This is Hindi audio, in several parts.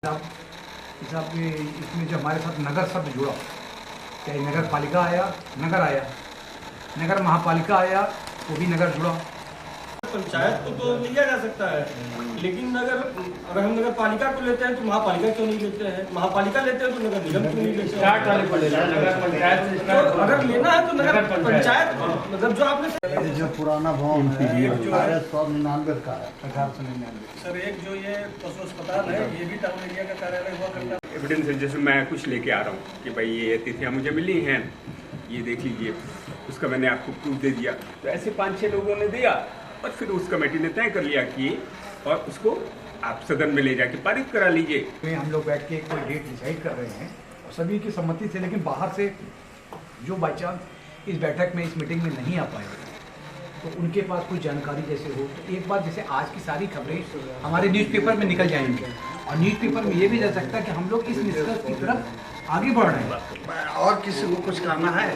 साहब इसमें जो हमारे साथ नगर शब्द जुड़ा, चाहे नगर पालिका आया, नगर आया, नगर महापालिका आया, वो भी नगर जुड़ा। पंचायत को तो लिया जा सकता है, लेकिन अगर हम नगर पालिका को लेते हैं तो महापालिका क्यों नहीं लेते हैं, महापालिका लेते हैं तो नगर निगम क्यों नहीं लेते हैं? नगर पंचायत से अगर लेना है तो नगर पंचायत मतलब जो आपने जो पुराना भवन है 1899 का है। 1899। सर एक जो ये पशु अस्पताल है ये भी टाउन एरिया का कार्यालय हुआ करता है। एविडेंस है, जैसे मैं कुछ लेके आ रहा हूँ कि भाई ये तिथियाँ मुझे मिली हैं, ये देख लीजिए, उसका मैंने आपको प्रूफ दे दिया। तो ऐसे 5-6 लोगों ने दिया और फिर उस कमेटी ने तय कर लिया कि और उसको आप सदन में ले जाके पारित करा लीजिए। हम लोग बैठ के कोई डेट डिसाइड कर रहे हैं और सभी की सहमति से, लेकिन बाहर से जो बाई चांस इस बैठक में, इस मीटिंग में नहीं आ पाए तो उनके पास कोई जानकारी जैसे हो, तो एक बार जैसे आज की सारी खबरें हमारे न्यूज़पेपर में निकल जाएंगी और न्यूज़पेपर में ये भी जा सकता है कि हम लोग इस निष्कर्ष की तरफ आगे बढ़ रहे हैं। और किसी को कुछ कहना है,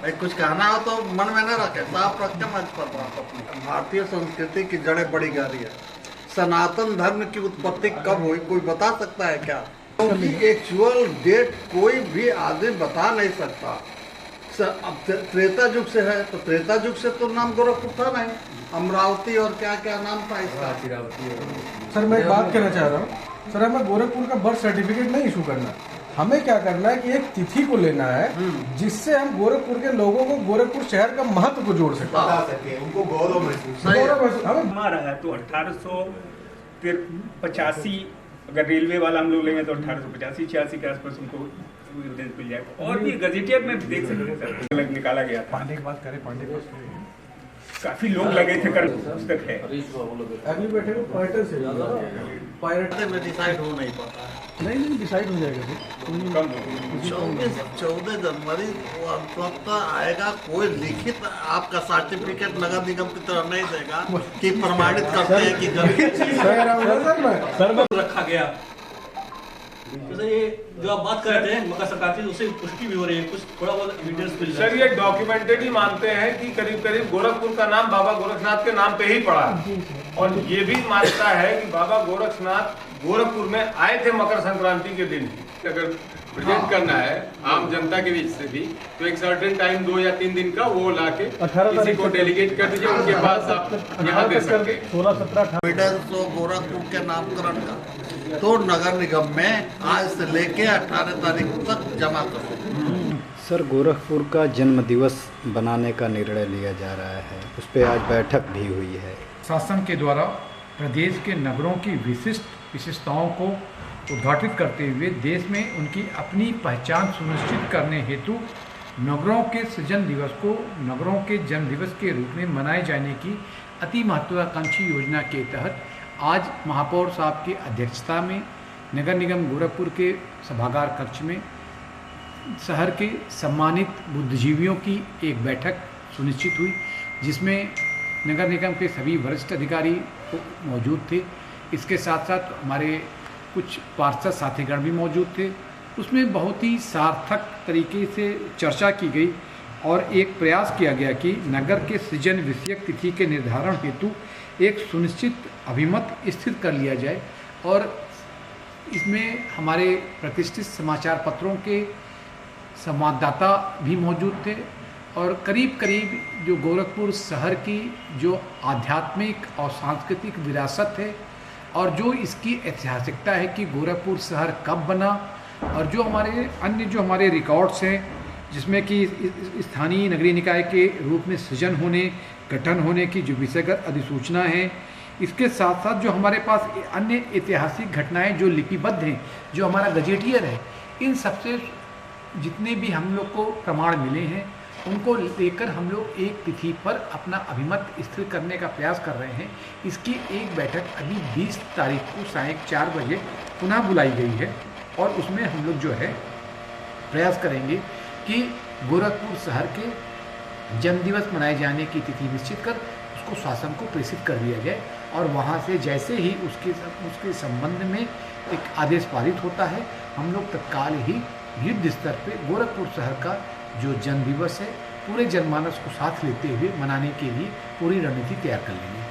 भाई कुछ कहना हो तो मन में न रखे, साफ रख के मंच पर बात अपनी। भारतीय संस्कृति की जड़ें बड़ी गहरी है। सनातन धर्म की उत्पत्ति कब हुई कोई बता सकता है क्या? क्योंकि एक्चुअल डेट कोई भी आदमी बता नहीं सकता। अब त्रेता युग से है तो त्रेता युग से तो नाम गोरखपुर था नहीं, अमरावती और क्या क्या नाम था इसका। सर मैं एक बात कहना चाह रहा हूँ, सर हमें गोरखपुर का बर्थ सर्टिफिकेट नहीं इशू करना, हमें क्या करना है कि एक तिथि को लेना है जिससे हम गोरखपुर के लोगों को गोरखपुर शहर का महत्व को जोड़ सके, उनको गौरव महसूस हमें हमारा है। तो 1885 अगर रेलवे वाला हम लोग लेंगे तो 1885-86 के आसपास उनको एविडेंस मिल जाएगा। और भी गजेटियर में भी देख सकते हैं सर, निकाला गया था। पांडे की बात करें, पांडे को काफी लोग लगे थे, कर पुस्तक है। अगली बैठक में पायलट से ज्यादा पायलट में डिसाइड हो नहीं पाता है। नहीं डिसाइड हो जाएगा। 14 जनवरी का आएगा, कोई लिखित आपका सर्टिफिकेट नगर निगम की तरफ नहीं देगा कि प्रमाणित करते हैं कि रखा गया। जैसे ये जो आप बात कर रहे थे मकर संक्रांति, उससे पुष्टि भी हो रही है, कुछ थोड़ा बहुत एविडेंस मिल रहा है। सर ये डॉक्यूमेंटेड ही मानते हैं कि करीब करीब गोरखपुर का नाम बाबा गोरखनाथ के नाम पे ही पड़ा, और ये भी मानता है कि बाबा गोरखनाथ गोरखपुर में आए थे मकर संक्रांति के दिन। अगर प्रेजेंट करना है आम जनता के बीच से भी तो एक सर्टेन टाइम 2 या 3 दिन का वो लाके किसी को डेलीगेट कर दीजिए, उनके पास आप यहाँ दे सकते हैं। 16-17 एविडेंस हो गोरखपुर के नामकरण का तो नगर निगम में आज से लेके 18 तारीख तक जमा करो। सर गोरखपुर का जन्म दिवस बनाने का निर्णय लिया जा रहा है, उस पर आज बैठक भी हुई है। शासन के द्वारा प्रदेश के नगरों की विशिष्टताओं को उद्घाटित करते हुए देश में उनकी अपनी पहचान सुनिश्चित करने हेतु नगरों के सृजन दिवस को नगरों के जन्म दिवस के रूप में मनाए जाने की अति महत्वाकांक्षी योजना के तहत आज महापौर साहब की अध्यक्षता में नगर निगम गोरखपुर के सभागार कक्ष में शहर के सम्मानित बुद्धिजीवियों की एक बैठक सुनिश्चित हुई, जिसमें नगर निगम के सभी वरिष्ठ अधिकारी मौजूद थे। इसके साथ साथ हमारे कुछ पार्षद साथीगण भी मौजूद थे। उसमें बहुत ही सार्थक तरीके से चर्चा की गई और एक प्रयास किया गया कि नगर के सृजन विषयक तिथि के निर्धारण हेतु एक सुनिश्चित अभिमत स्थिर कर लिया जाए, और इसमें हमारे प्रतिष्ठित समाचार पत्रों के संवाददाता भी मौजूद थे और करीब करीब जो गोरखपुर शहर की जो आध्यात्मिक और सांस्कृतिक विरासत है और जो इसकी ऐतिहासिकता है कि गोरखपुर शहर कब बना, और जो हमारे रिकॉर्ड्स हैं जिसमें कि स्थानीय नगरीय निकाय के रूप में सृजन होने, गठन होने की जो विषयगत अधिसूचना है, इसके साथ साथ जो हमारे पास अन्य ऐतिहासिक घटनाएं जो लिपिबद्ध हैं, जो हमारा गजेटियर है, इन सबसे जितने भी हम लोग को प्रमाण मिले हैं उनको लेकर हम लोग एक तिथि पर अपना अभिमत स्थिर करने का प्रयास कर रहे हैं। इसकी एक बैठक अभी 20 तारीख को साढ़े 4 बजे पुनः बुलाई गई है और उसमें हम लोग जो है प्रयास करेंगे कि गोरखपुर शहर के जन्म दिवस मनाए जाने की तिथि निश्चित कर उसको शासन को प्रेषित कर दिया जाए, और वहाँ से जैसे ही उसके संबंध में एक आदेश पारित होता है हम लोग तत्काल ही युद्ध स्तर पर गोरखपुर शहर का जो जन्म दिवस है पूरे जनमानस को साथ लेते हुए मनाने के लिए पूरी रणनीति तैयार कर लेंगे।